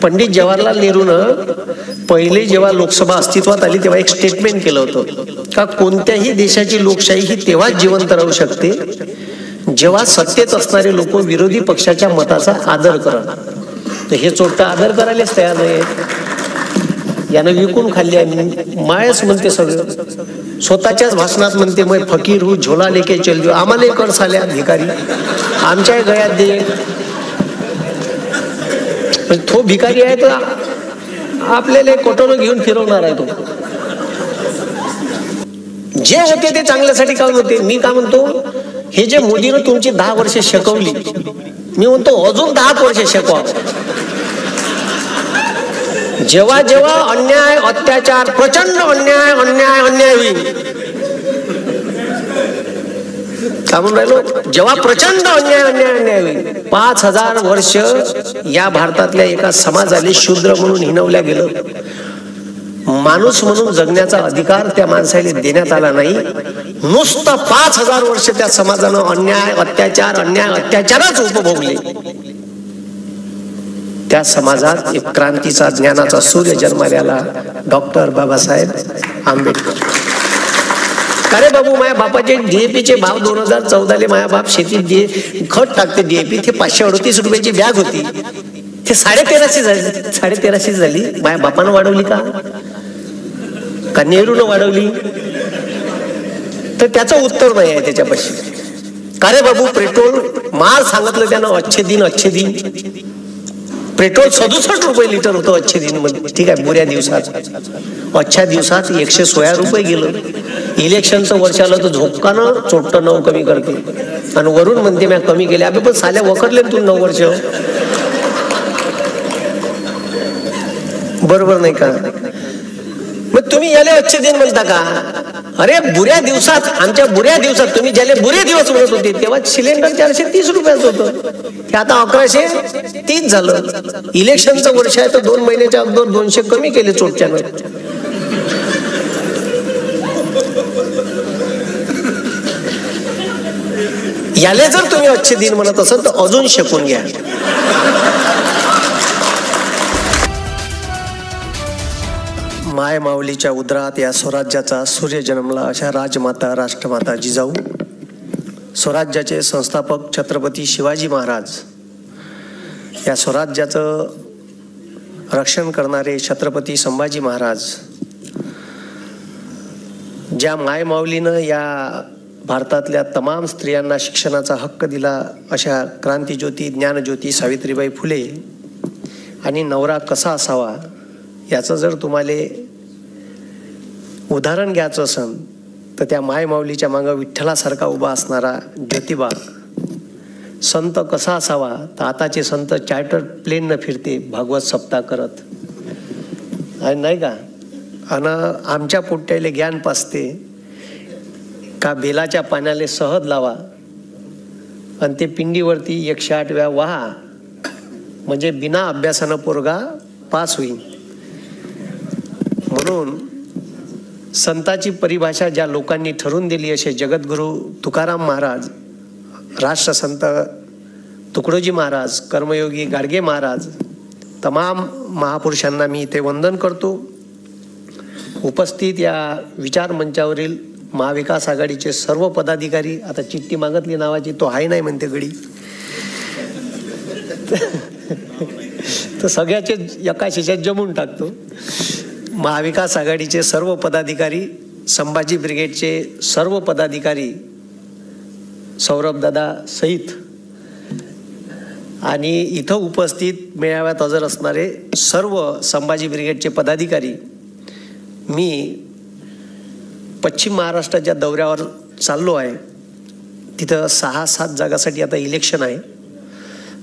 पंडित जवाहरलाल नेहरूनं पहिले जेव्हा लोकसभा अस्तित्वात आली तेव्हा एक स्टेटमेंट केलं होतं का कोणत्याही देशाची लोकशाही ही तेव्हाच जिवंत राहू शकते जेव्हा सत्तेत असणारे लोक विरोधी पक्षाच्या मताचा आदर करतात. तर हे चोट्टा आदर करायलाच तयार नाही. यानं विकून खाल्ली आम्ही. मायच म्हणते सगळं. स्वतःच्याच भाषणात म्हणते मैं फकीर हूँ झोला लेके चल जो. आम्हाला कर साल्या भिकारी, आमच्याही गळ्यात दे. तो भिकारी आहे तर आपल्याला कोटोनं घेऊन फिरवणार आहे तो. जे होते ते चांगल्यासाठी काम होते. मी काय म्हणतो, हे जे मोदीनं तुमची 10 वर्ष शिकवली, मी म्हणतो अजून 10 वर्ष शिकवा. जेव्हा जेव्हा अन्याय अत्याचार प्रचंड अन्याय अन्याय अन्याय होईल, काय म्हणून राहिलो, जेव्हा प्रचंड अन्याय अन्याय अन्याय होईल, 5000 वर्ष या भारतातल्या एका समाजाला शूद्र म्हणून हिणवल्या गेलं. माणूस म्हणून जगण्याचा अधिकार त्या माणसाला देण्यात आला नाही. नुसतं 5000 वर्ष त्या समाजानं अन्याय अत्याचारच उपभोगले. त्या समाजात एक क्रांतीचा ज्ञानाचा सूर्य जन्माला आला, डॉक्टर बाबासाहेब आंबेडकर. अरे बाबू, माझ्या बापाचे डीएपीचे भाव 2014 माझ्या बाप शेतीत खत टाकते डीएपी, ते 538 रुपयाची बॅग होती, ते 1350 झाली. माझ्या बापानं वाढवली का नेहरूनं वाढवली? तर त्याचं उत्तर नाही आहे त्याच्यापाशी. का रे बाबू, पेट्रोल मार सांगितलं त्यानं, अच्छे दिन पेट्रोल 67 रुपये लिटर होतं अच्छे दिन मध्ये. ठीक आहे, बुऱ्या दिवसात, अच्छा दिवसात 116 रुपये गेलं. इलेक्शनचं वर्ष आलं तर झोपकानं चोट्ट 9 कमी करते आणि वरून म्हणते मी कमी केले. अबे पण साल्या वखरले तू 9 वर्ष, बरोबर नाही का? मग तुम्ही याले अच्छे दिन म्हणता का? अरे बुऱ्या दिवसात, आमच्या बुऱ्या दिवसात तुम्ही ज्याला बुरे दिवस म्हणत होते तेव्हा सिलेंडर 430 रुपयाचं होतं, ते आता 1130 झालं. इलेक्शनचं वर्ष आहे तर 2 महिन्याच्या अगोदर 200 कमी केले चोटच्यानं. याले जर तुम्ही अच्छे दिन म्हणत असाल तर अजून शिकून घ्या. माय माऊलीच्या उदरात या स्वराज्याचा सूर्य जन्मला, अशा राजमाता राष्ट्रमाता जिजाऊ, स्वराज्याचे संस्थापक छत्रपती शिवाजी महाराज, या स्वराज्याचं रक्षण करणारे छत्रपती संभाजी महाराज, ज्या माय माऊलीनं या भारतातल्या तमाम स्त्रियांना शिक्षणाचा हक्क दिला, अशा क्रांतिज्योती ज्ञानज्योती सावित्रीबाई फुले, आणि नवरा कसा असावा याचं जर तुम्हाला उदाहरण घ्यायचं असेल तर त्या माय माऊलीच्या मागं विठ्ठलासारखा उभा असणारा ज्योतिबा. संत कसा असावा तर आताचे संत चार्टर्ड प्लेन न फिरते, भागवत सप्ताह करत आहे नाही का? आणि आमच्या पोट्याला ज्ञान पाचते का बेलाच्या पाण्याला सहज लावा आणि ते पिंडीवरती 108 वेळा वाहा, म्हणजे बिना अभ्यासानं पोरगा पास होईल. म्हणून संताची परिभाषा ज्या लोकांनी ठरवून दिली, असे जगद्गुरु तुकाराम महाराज, राष्ट्रसंत तुकडोजी महाराज, कर्मयोगी गाडगे महाराज, तमाम महापुरुषांना मी इथे वंदन करतो. उपस्थित या विचार मंचावरील महाविकास आघाडीचे सर्व पदाधिकारी, आता चिठ्ठी मागितली नावाची, तो आहे नाही म्हणते गडी, तर सगळ्याचे एका शिशात जमून टाकतो. महाविकास आघाडीचे सर्व पदाधिकारी, संभाजी ब्रिगेडचे सर्व पदाधिकारी, सौरभदादा सहित, आणि इथं उपस्थित मेळाव्यात हजर असणारे सर्व संभाजी ब्रिगेडचे पदाधिकारी. मी पश्चिम महाराष्ट्राच्या दौऱ्यावर चाललो आहे. तिथं 6-7 जागासाठी आता इलेक्शन आहे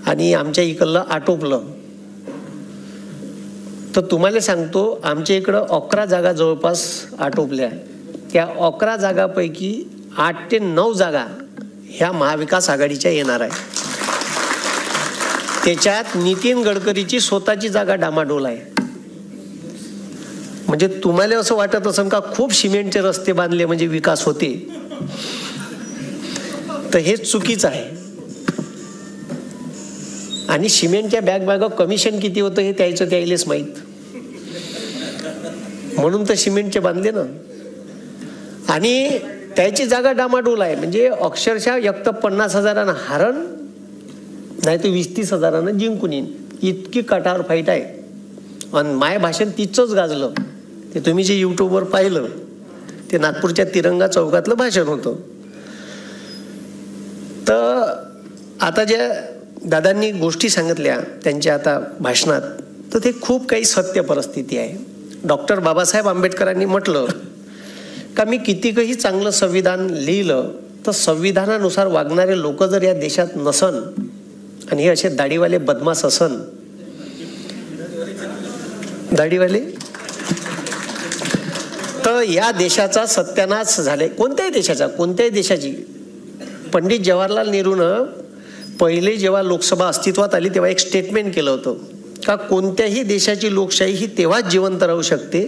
आणि आमच्या इकडलं आटोपलं. तर तुम्हाला सांगतो, आमच्या इकडं 11 जागा जवळपास आटोपल्या. त्या 11 जागापैकी 8 ते 9 जागा ह्या महाविकास आघाडीच्या येणार आहे. त्याच्यात नितीन गडकरीची स्वतःची जागा डामाडोल आहे. म्हणजे तुम्हाला असं वाटत असेल का खूप सिमेंटचे रस्ते बांधले म्हणजे विकास होते, तर हे चुकीचं आहे. आणि सिमेंटच्या बॅग कमिशन किती होतं हे त्याइलेच माहीत, म्हणून तर सिमेंटचे बांधले ना. आणि त्याची जागा डामाडोल आहे, म्हणजे अक्षरशः एक तर 50,000 हारण, नाही तर 20-30 हजारानं जिंकून येईन, इतकी कटावर फाईट आहे. आणि माय भाषण तिचंच गाजलं, ते तुम्ही जे यूट्यूबवर पाहिलं ते नागपूरच्या तिरंगा चौकातलं भाषण होतं. तर आता ज्या दादांनी गोष्टी सांगितल्या त्यांच्या आता भाषणात, तर ते खूप काही सत्य परिस्थिती आहे. डॉक्टर बाबासाहेब आंबेडकरांनी म्हटलं का मी कितीकही चांगलं संविधान लिहिलं तर संविधानानुसार वागणारे लोक जर या देशात नसन आणि हे असे दाढीवाले बदमाश असन, दाढीवाले, तर या देशाचा सत्यानाश झाले. कोणत्याही देशाचा, कोणत्याही देशाची. पंडित जवाहरलाल नेहरूनं पहिले जेव्हा लोकसभा अस्तित्वात आली तेव्हा एक स्टेटमेंट केलं होतं का कोणत्याही देशाची लोकशाही ही तेव्हाच जिवंत राहू शकते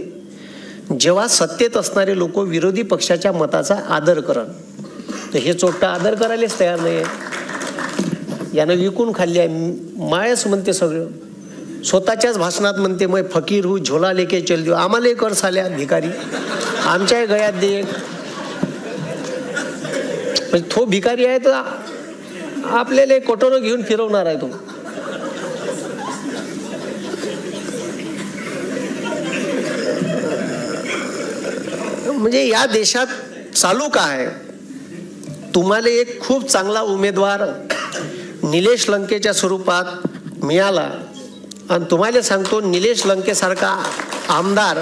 जेव्हा सत्तेत असणारे लोक विरोधी पक्षाच्या मताचा आदर करण. तर हे चोट्टा आदर करायलाच तयार नाही आहे, यानं विकून खाल्ली आहे. मायच म्हणते सगळं, स्वतःच्याच भाषणात म्हणते मैं फकीर हूँ झोला लेके चल दियो, आम्हाला कर साल्या भिकारी, आमच्याही गळ्यात दे. म्हणजे तो भिकारी आहे तर आपल्याला कोटोरं घेऊन फिरवणार आहे तो. म्हणजे या देशात चालू काय, तुम्हाला एक खूप चांगला उमेदवार निलेश लंकेच्या स्वरूपात मिळाला आणि तुम्हाला सांगतो निलेश लंकेसारखा आमदार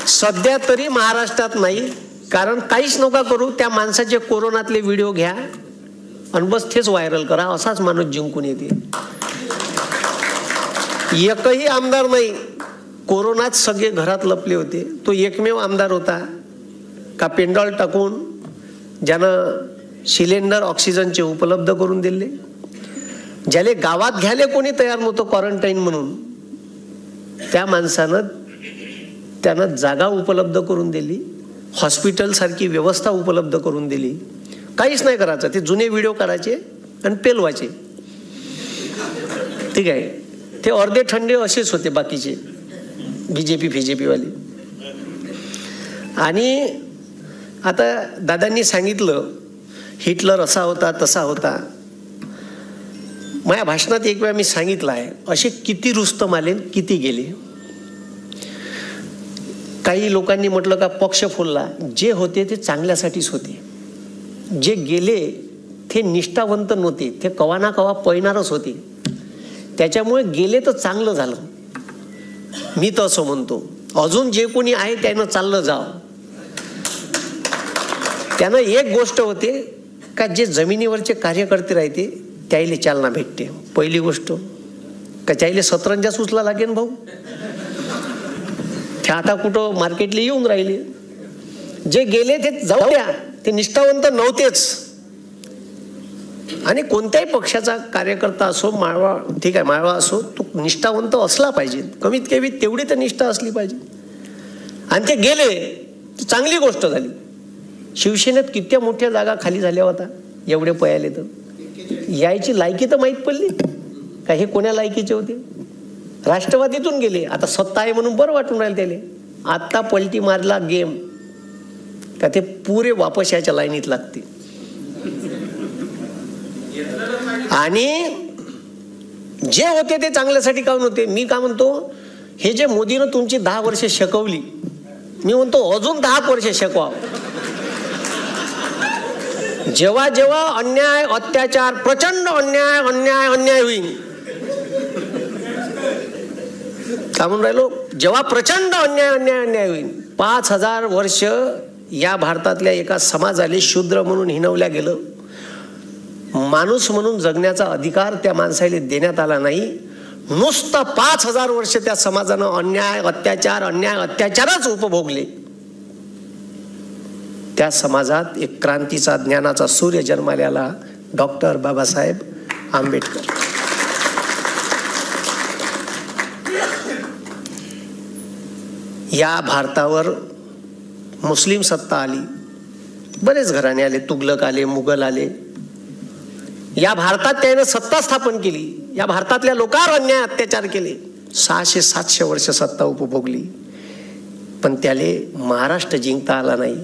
सध्या तरी महाराष्ट्रात नाही. कारण काहीच नका करू, त्या माणसाचे कोरोनातले व्हिडिओ घ्या आणि बस तेच व्हायरल करा, असाच माणूस जिंकून येते. एकही आमदार नाही, कोरोनात सगळे घरात लपले होते, तो एकमेव आमदार होता का पेंडॉल टाकून ज्यानं सिलेंडर ऑक्सिजनचे उपलब्ध करून दिले, ज्याले गावात घ्यायला कोणी तयार नव्हतं क्वारंटाईन म्हणून, त्या माणसानं त्यानं जागा उपलब्ध करून दिली, हॉस्पिटल सारखी व्यवस्था उपलब्ध करून दिली. काहीच नाही करायचं, ते जुने व्हिडिओ काढायचे आणि पेलवायचे. ठीक आहे, ते अर्धे ठंडे असेच होते बाकीचे बीजेपी वाले. आणि आता दादांनी सांगितलं हिटलर असा होता तसा होता. माझ्या भाषणात एक वेळा मी सांगितलं आहे, असे किती रुस्तम आले किती गेले. काही लोकांनी म्हटलं का पक्ष फुलला, जे होते ते चांगल्यासाठीच होते, जे गेले ते निष्ठावंत नव्हते, ते कवा ना कवा पळणारच होते, त्याच्यामुळे गेले तर चांगलं झालं. मी तर असं म्हणतो, अजून जे कोणी आहे त्यानं चाललं जावं. त्यानं एक गोष्ट होते का जे जमिनीवरचे कार्यकर्ते राहते त्याईले चालना भेटते. पहिली गोष्ट का त्याईले सतरंजा सुचला लागेल भाऊ, ते आता कुठं मार्केटला येऊन राहिले. जे गेले ते जाऊ द्या, ते निष्ठावंत नव्हतेच. आणि कोणत्याही पक्षाचा कार्यकर्ता असो, माळवा ठीक आहे माळवा असो, तो निष्ठावंत असला पाहिजे, कमीत कमी तेवढी तर निष्ठा असली पाहिजे. आणि ते गेले, चांगली गोष्ट झाली. शिवसेनेत किती मोठ्या जागा खाली झाल्या होता, एवढे पयाले तर यायची लायकी तर माहीत पडली का हे कोण्या लायकीचे होते. राष्ट्रवादीतून गेले, आता सत्ता आहे म्हणून बरं वाटून राहिलं त्याले. आता पलटी मारला गेम का ते पुरे वापस याच्या लाईनीत लागते. आणि जे होते ते चांगल्यासाठी काऊन होते. मी का म्हणतो, हे जे मोदीनं तुमची 10 वर्ष शिकवली, मी म्हणतो अजून 10 वर्ष शिकवा. जेव्हा जेव्हा अन्याय अत्याचार, प्रचंड अन्याय अन्याय अन्याय होईल, का म्हणून राहिलो, जेव्हा प्रचंड अन्याय अन्याय अन्याय होईल, 5000 वर्ष या भारतातल्या एका समाजाला शूद्र म्हणून हिणवल्या गेलं. माणूस म्हणून जगण्याचा अधिकार त्या माणसाला देण्यात आला नाही. नुसतं 5000 वर्ष त्या समाजानं अन्याय अत्याचारच उपभोगले. त्या समाजात एक क्रांतीचा, ज्ञानाचा सूर्य जन्माला, डॉक्टर बाबासाहेब आंबेडकर. या भारतावर मुस्लिम सत्ता आली, बरेच घराणे आले, तुगलक आले, मुघल आले. या भारतात त्याने सत्ता स्थापन केली. या भारतातल्या लोकांवर अन्याय अत्याचार केले, 600-700 वर्ष सत्ता उपभोगली, पण त्याले महाराष्ट्र जिंकता आला नाही.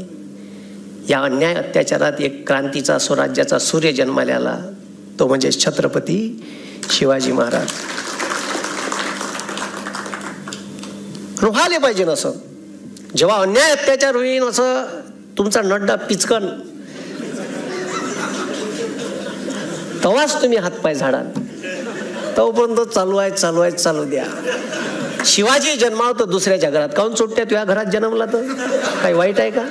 या अन्याय अत्याचारात एक क्रांतीचा स्वराज्याचा सूर्य जन्माला आला, तो म्हणजे छत्रपती शिवाजी महाराज. रोहाले पाहिजे असं, जेव्हा अन्याय अत्याचार होईल असं तुमचा नड्डा पिचकन, तेव्हाच तुम्ही हातपाय झाडा. तोपर्यंत चालू द्या. शिवाजी जन्मावतो दुसऱ्याच्या घरात, काहून चोट्या तुझ्या घरात जन्मला तर काही वाईट आहे का?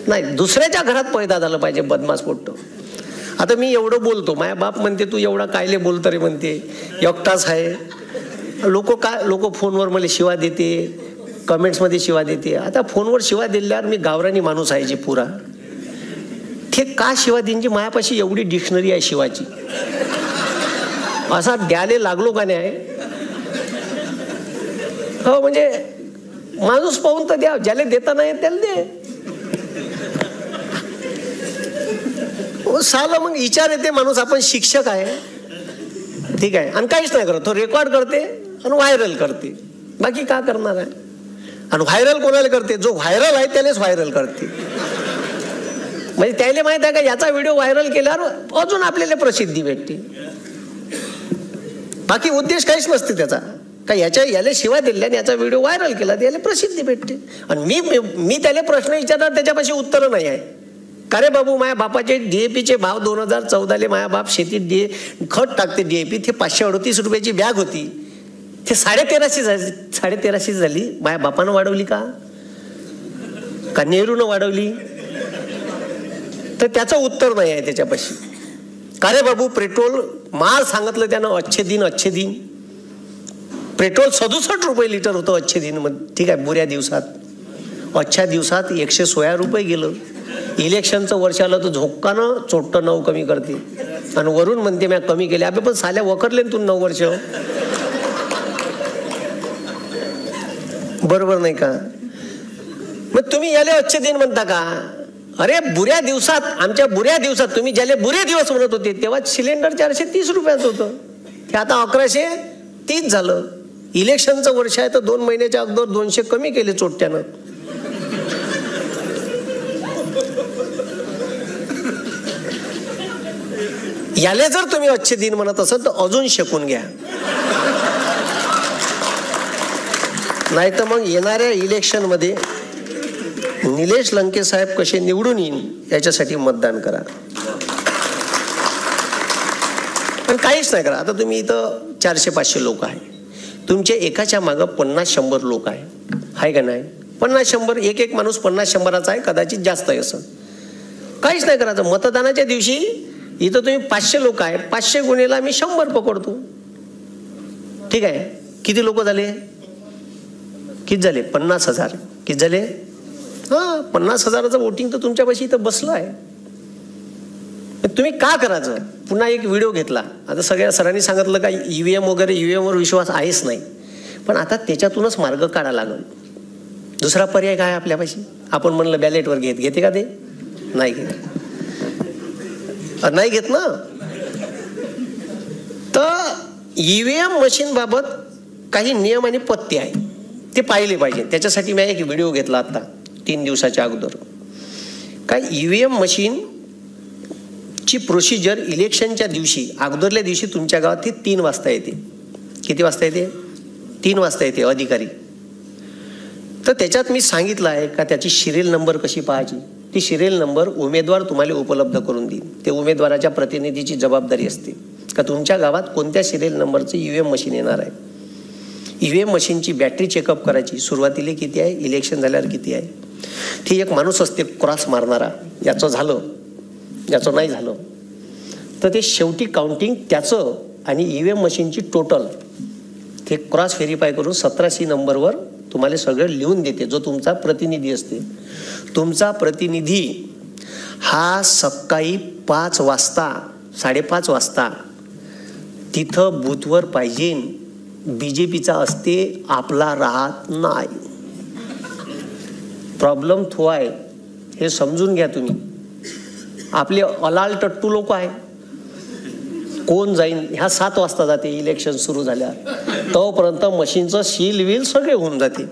नाही, दुसऱ्याच्या घरात पैदा झालं पाहिजे बदमाश पोट्ट. आता मी एवढं बोलतो, माझ्या बाप म्हणते तू एवढा कायले बोलतो रे म्हणते, एकटाच आहे. लोक फोनवर मला शिवा देते, कमेंट्समध्ये शिवा देते. आता फोनवर शिवा दिल्यावर मी गावरानी माणूस आहे जी पुरा, ते का शिवा देईन? जी मायापाशी एवढी डिक्शनरी आहे शिवाची, असा द्याले लागलो का नाही? हो, म्हणजे माणूस पाहून तर द्या, ज्याला देता नाही त्याला दे. साला मग विचार येते माणूस, आपण शिक्षक आहे, ठीक आहे, आणि काहीच नाही करत, तो रेकॉर्ड करते आणि व्हायरल करते, बाकी का करणार आहे? आणि व्हायरल कोणाला करते? जो व्हायरल आहे त्यानेच व्हायरल करते. म्हणजे त्याला माहित आहे का याचा व्हिडिओ व्हायरल केल्यावर अजून आपल्याला प्रसिद्धी भेटते, बाकी उद्देश काहीच नसते त्याचा. का याला शिवाय दिल्या आणि याचा व्हिडिओ व्हायरल केला तर याला प्रसिद्धी भेटते. आणि मी त्याला प्रश्न विचारणार, त्याच्यापाशी उत्तर नाही आहे. का रे बाबू, माझ्या बापाचे DAPचे भाव 2014 माझ्या बाप शेतीत खत टाकते DAP, ते 538 रुपयाची बॅग होती, ते 1350 झाली. माझ्या बापानं वाढवली का नेहरूनं वाढवली? तर त्याचं उत्तर नाही आहे त्याच्यापाशी. का रे बाबू, पेट्रोल माल सांगितलं त्यानं, अच्छे दिन पेट्रोल 67 रुपये लिटर होतं अच्छे दिन मध्ये, ठीक आहे, बुऱ्या दिवसात. अच्छा दिवसात 116 रुपये गेलं. इलेक्शनचं वर्ष आलं तर झोक्कानं चोट्ट 9 कमी करते, आणि वरून म्हणते मी कमी केले. अबे पण साल्या वखरले तू 9 वर्ष, बरोबर नाही का? मग तुम्ही याले अच्छे दिन म्हणता का? अरे बुऱ्या दिवसात, आमच्या बुऱ्या दिवसात तुम्ही ज्याले बुरे दिवस म्हणत होते तेव्हा सिलेंडर 430 रुपयाचं होतं, ते आता 1130 झालं. इलेक्शनचं वर्ष आहे तर 2 महिन्याच्या अगोदर 200 कमी केले चोट्ट्यानं. याले जर तुम्ही अच्छे दिन म्हणत असाल तर अजून शिकून घ्या, नाही तर मग येणाऱ्या इलेक्शन मध्ये निलेश लंके साहेब कसे निवडून येईन याच्यासाठी मतदान करा. पण काहीच नाही करा. आता तुम्ही इथं 400-500 लोक आहे, तुमचे एकाच्या मागं 50-100 लोक आहे का नाही? 50-100, एक माणूस 50-100चा आहे, कदाचित जास्त आहे. असं काहीच नाही करायचं. मतदानाच्या दिवशी इथं तुम्ही 500 लोक आहे, 500 गुणेला मी 100 पकडतो, ठीक आहे. किती लोक झाले? किती झाले? 50,000. किती झाले? 50,000चं वोटिंग तर तुमच्यापाशी इथं बसलं आहे. तुम्ही का करायचं? पुन्हा एक व्हिडिओ घेतला. आता सगळ्या सरांनी सांगितलं का EVM वगैरे, EVMवर विश्वास आहेच नाही, पण आता त्याच्यातूनच मार्ग काढा लागल. दुसरा पर्याय काय आपल्यापाशी? आपण म्हणलं बॅलेटवर घेते का? ते नाही घेत, नाही घेत ना. तर EVM मशीन बाबत काही नियम आणि पत्ते आहे, ते पाहिले पाहिजे. त्याच्यासाठी मी एक व्हिडिओ घेतला आता 3 दिवसाच्या अगोदर. काय EVM मशीन ची प्रोसिजर इलेक्शनच्या दिवशी, अगोदरल्या दिवशी तुमच्या गावात ती 3 वाजता येते. किती वाजता येते? 3 वाजता येते अधिकारी. तर त्याच्यात मी सांगितलं आहे का त्याची सिरियल नंबर कशी पाहायची. ती सिरियल नंबर उमेदवार तुम्हाला उपलब्ध करून देईल. ते उमेदवाराच्या प्रतिनिधीची जबाबदारी असते का तुमच्या गावात कोणत्या सिरियल नंबरचं EVM मशीन येणार आहे. EVM मशीनची बॅटरी चेकअप करायची. सुरुवातीला किती आहे, इलेक्शन झाल्यावर किती आहे. ती एक माणूस असते क्रॉस मारणारा, याचं झालं याचं नाही झालं तर ते शेवटी काउंटिंग त्याचं आणि EVM मशीनची टोटल ते क्रॉस व्हेरीफाय करून 17C नंबरवर तुम्हाला सगळं लिहून देते. जो तुमचा प्रतिनिधी असते, तुमचा प्रतिनिधी हा सकाळी 5 वाजता 5:30 वाजता तिथं बूथवर पाहिजे. BJPचा असते, आपला राहत नाही. प्रॉब्लेम तो आहे, हे समजून घ्या तुम्ही. आपले अलाल टट्टू लोक आहे, कोण जाईन, ह्या 7 वाजता जाते इलेक्शन सुरू झाल्या, तोपर्यंत मशीनचं शील विल सगळे होऊन जाते.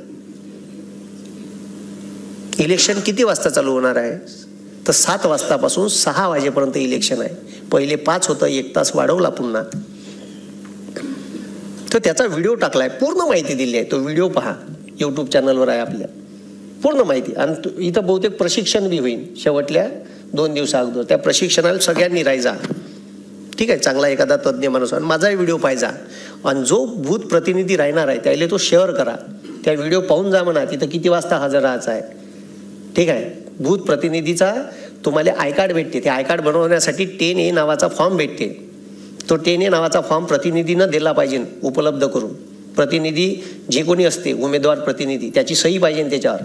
इलेक्शन किती वाजता चालू होणार आहे, तर 7 वाजतापासून 6 वाजेपर्यंत इलेक्शन आहे. पहिले 5 होतं, 1 तास वाढवला पुन्हा. तर त्याचा व्हिडिओ टाकलाय, पूर्ण माहिती दिली आहे. तो व्हिडिओ पहा, यूट्यूब चॅनलवर आहे आपल्या, पूर्ण माहिती. आणि इथं बहुतेक प्रशिक्षण बी होईल शेवटल्या 2 दिवसा अगोदर. त्या प्रशिक्षणाला सगळ्यांनी राहायचा, ठीक आहे, चांगला एखादा तज्ज्ञ माणूस. आणि माझाही व्हिडिओ पाहायचा. आणि जो बूथ प्रतिनिधी राहणार आहे त्याला तो शेअर करा, त्या व्हिडिओ पाहून जा म्हणा, तिथं किती वाजता हजर राहायचं आहे, ठीक आहे. बूथ प्रतिनिधीचा तुम्हाला आय कार्ड भेटते. ते आय कार्ड बनवण्यासाठी 10A नावाचा फॉर्म भेटते. तो 10A नावाचा फॉर्म प्रतिनिधीनं दिला पाहिजे उपलब्ध करून. प्रतिनिधी जे कोणी असते, उमेदवार प्रतिनिधी, त्याची सही पाहिजे त्याच्यावर.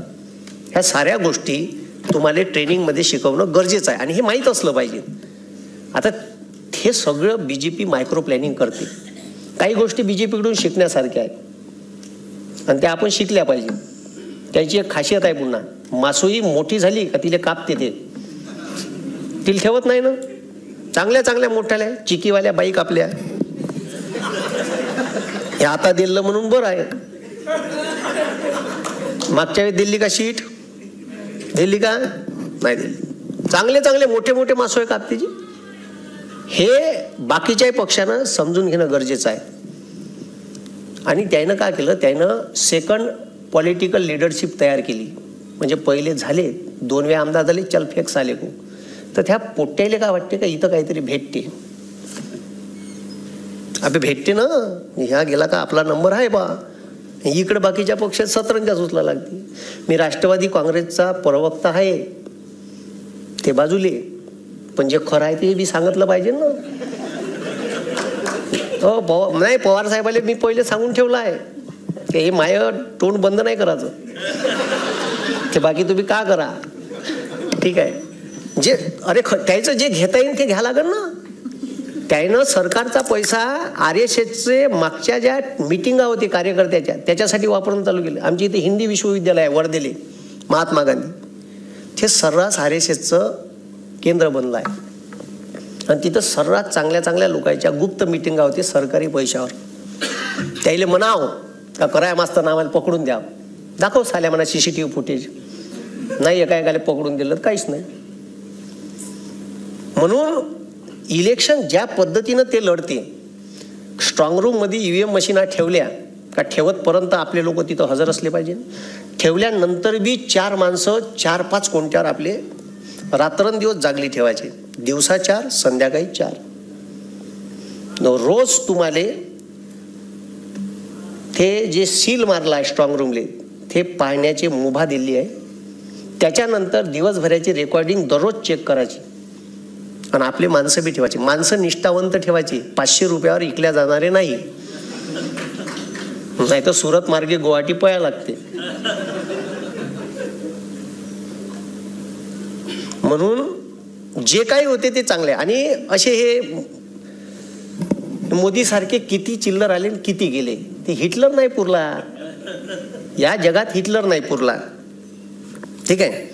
ह्या साऱ्या गोष्टी तुम्हाला ट्रेनिंगमध्ये शिकवणं गरजेचं आहे आणि हे माहीत असलं पाहिजे. आता हे सगळं BJP मायक्रो प्लॅनिंग करते. काही गोष्टी BJPकडून शिकण्यासारख्या आहेत आणि त्या आपण शिकल्या पाहिजे. त्याची एक खासियत आहे, पुन्हा मासोई मोठी झाली का तिला कापते, ते तिला ठेवत नाही ना. चांगल्या चांगल्या मोठ्याल्या चिकीवाल्या बाईक आपल्या हे आता दिलं म्हणून बरं आहे. मागच्या वेळी दिल्ली का शीट दिल्ली का नाही दिल्ली. चांगले चांगले मोठे मोठे मासोळे कापते जी. हे बाकीच्याही पक्षानं समजून घेणं गरजेचं आहे. आणि त्यानं काय केलं, त्यानं सेकंड पॉलिटिकल लिडरशिप तयार केली. म्हणजे पहिले झाले 2 वेळा आमदार झाले, चल फेक्स आले को. तर त्या पोट्याला काय वाटते का इथं काहीतरी भेटते. अबे भेटते ना, ह्या गेला का आपला नंबर आहे बा. इकडे बाकीच्या पक्षात सतरंजाच उचला लागते. मी राष्ट्रवादी काँग्रेसचा प्रवक्ता आहे ते बाजूले, पण जे खरं आहे ते बी सांगितलं पाहिजे ना. हो नाही, पवार साहेबाले मी पहिले सांगून ठेवलं आहे की हे माय तोंड बंद नाही करायचं, ते बाकी तुम्ही का करा, ठीक आहे. जे अरे त्याचं जे घेता येईल ते घ्या लागेल ना. त्यानं सरकारचा पैसा RSSचे मागच्या ज्या मिटिंगा होती कार्यकर्त्याच्या त्याच्यासाठी वापरून चालू केलं. आमच्या इथे हिंदी विश्वविद्यालय आहे वर्धेले, महात्मा गांधी, ते सर्रास RSSचं केंद्र बनलं आहे. आणि तिथं सर्रास चांगल्या चांगल्या लोकांच्या गुप्त मिटिंगा होती सरकारी पैशावर. त्याला म्हणाव का कराय मास्तर नावाला पकडून द्या, दाखव साल्या म्हणा CCTV फुटेज. नाही एका पकडून दिलं काहीच नाही. म्हणून इलेक्शन ज्या पद्धतीनं ते लढते, स्ट्रॉंग रूम मध्ये EVM मशीना ठेवल्या का ठेवतपर्यंत आपले लोक तिथं हजर असले पाहिजे. ठेवल्यानंतर बी 4 माणसं 4-5 कोणत्यावर आपले रात्रंदिवस जागली ठेवायचे. दिवसा 4, संध्याकाळी 4. रोज तुम्हाला ते जे सील मारला आहे स्ट्रॉंग रूमले ते पाहण्याची मुभा दिली आहे. त्याच्यानंतर दिवसभराची रेकॉर्डिंग दररोज चेक करायची आणि आपले माणसं बी ठेवायची. माणसं निष्ठावंत ठेवायची, 500 रुपयावर इकल्या जाणारे नाही, नाही तर सुरत मार्गे गुवाहाटी पळायला लागते. म्हणून जे काही होते ते चांगले. आणि असे हे मोदी सारखे किती चिल्लर आले किती गेले, ते हिटलर नाही पुरला या जगात, हिटलर नाही पुरला, ठीक आहे.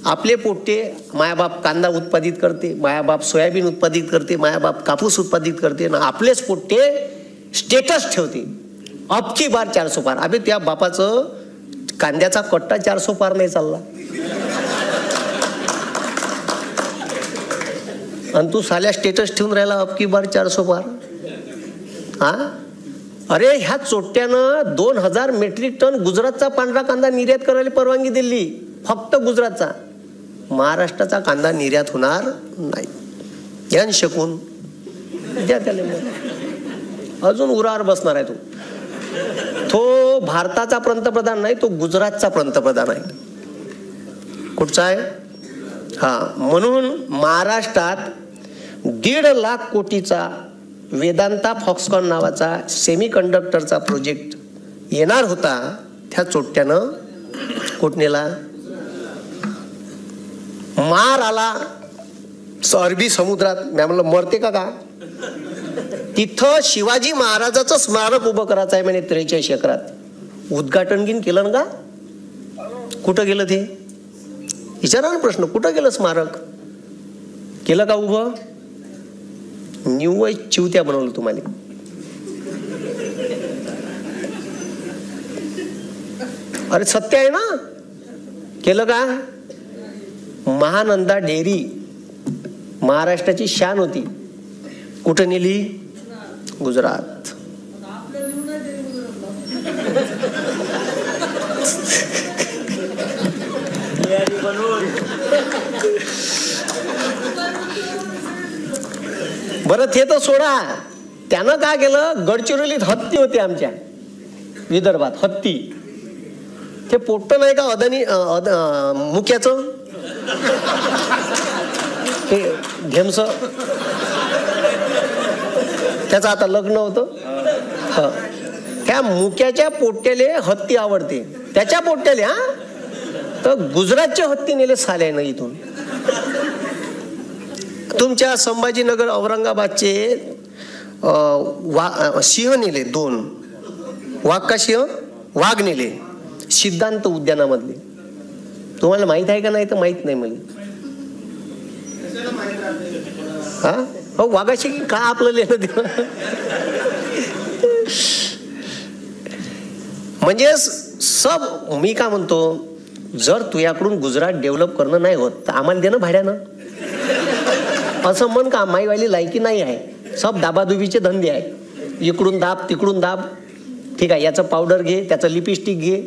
आपले पोट्टे मायाबाप कांदा उत्पादित करते, मायाबाप सोयाबीन उत्पादित करते, मायाबाप कापूस उत्पादित करते ना, आपलेच पोट्टे स्टेटस ठेवते अब की बार 400 पार. अबे त्या बापाचं कांद्याचा कट्टा 400 पार नाही चालला आणि तू साल्या स्टेटस ठेवून राहिला अब की बार 400 पार. हा अरे ह्या चोट्यानं 2000 मेट्रिक टन गुजरातचा पांढरा कांदा निर्यात करायला परवानगी दिली, फक्त गुजरातचा. महाराष्ट्राचा कांदा निर्यात होणार नाही. यान शकून द्या त्याला, अजून उरावर बसणार आहे. तो भारताचा पंतप्रधान नाही, तो गुजरातचा पंतप्रधान आहे. कुठचा आहे हा. म्हणून महाराष्ट्रात 1.5 लाख कोटीचा वेदांता फॉक्सकॉन नावाचा सेमी कंडक्टरचा प्रोजेक्ट येणार होता. त्या चोट्यानं कुठनेला मार आला अरबी समुद्रात. मी म्हणलं मरते का तिथं शिवाजी महाराजाचं स्मारक उभं करायचं आहे म्हणे 43 एकरात. उद्घाटन गिन केलं ना का, कुठं गेलं ते विचारा ना प्रश्न, कुठं गेलं स्मारक, केलं का उभं, निव्वळ चिवत्या बनवलं तुम्हाला. अरे सत्य आहे ना. केलं का. महानंदा डेअरी महाराष्ट्राची शान होती. कुठं नेली. गुजरात. बरं ते तर सोडा. त्यानं काय केलं. गडचिरोलीत हत्ती होती आमच्या विदर्भात. हत्ती ते पोट्ट नाही का अदानी मुक्याचं ते घेमस. त्याचं आता लग्न होतं. त्या मुक्याच्या पोट्याले हत्ती आवडते. त्याच्या पोट्याले हा तर गुजरातचे हत्ती नेले साल्यानं इथून. तुमच्या संभाजीनगर औरंगाबादचे सिंह नेले 2. वाघ का सिंह. वाघ नेले सिद्धांत उद्यानामधले. तुम्हाला माहित आहे का नाही तर माहित नाही मला. हा हो वाघाशी का आपलं लेणं देणं. म्हणजे सब मी का म्हणतो. जर तुझ्याकडून गुजरात डेव्हलप करणं नाही होत तर आम्हाला देणं भाड्यानं. असं म्हण का माईवाली लायकी नाही आहे. सब दाबादुबीचे धंदे आहे. इकडून दाब तिकडून दाब. ठीक आहे. याचं पावडर घे, त्याचं लिपस्टिक घे,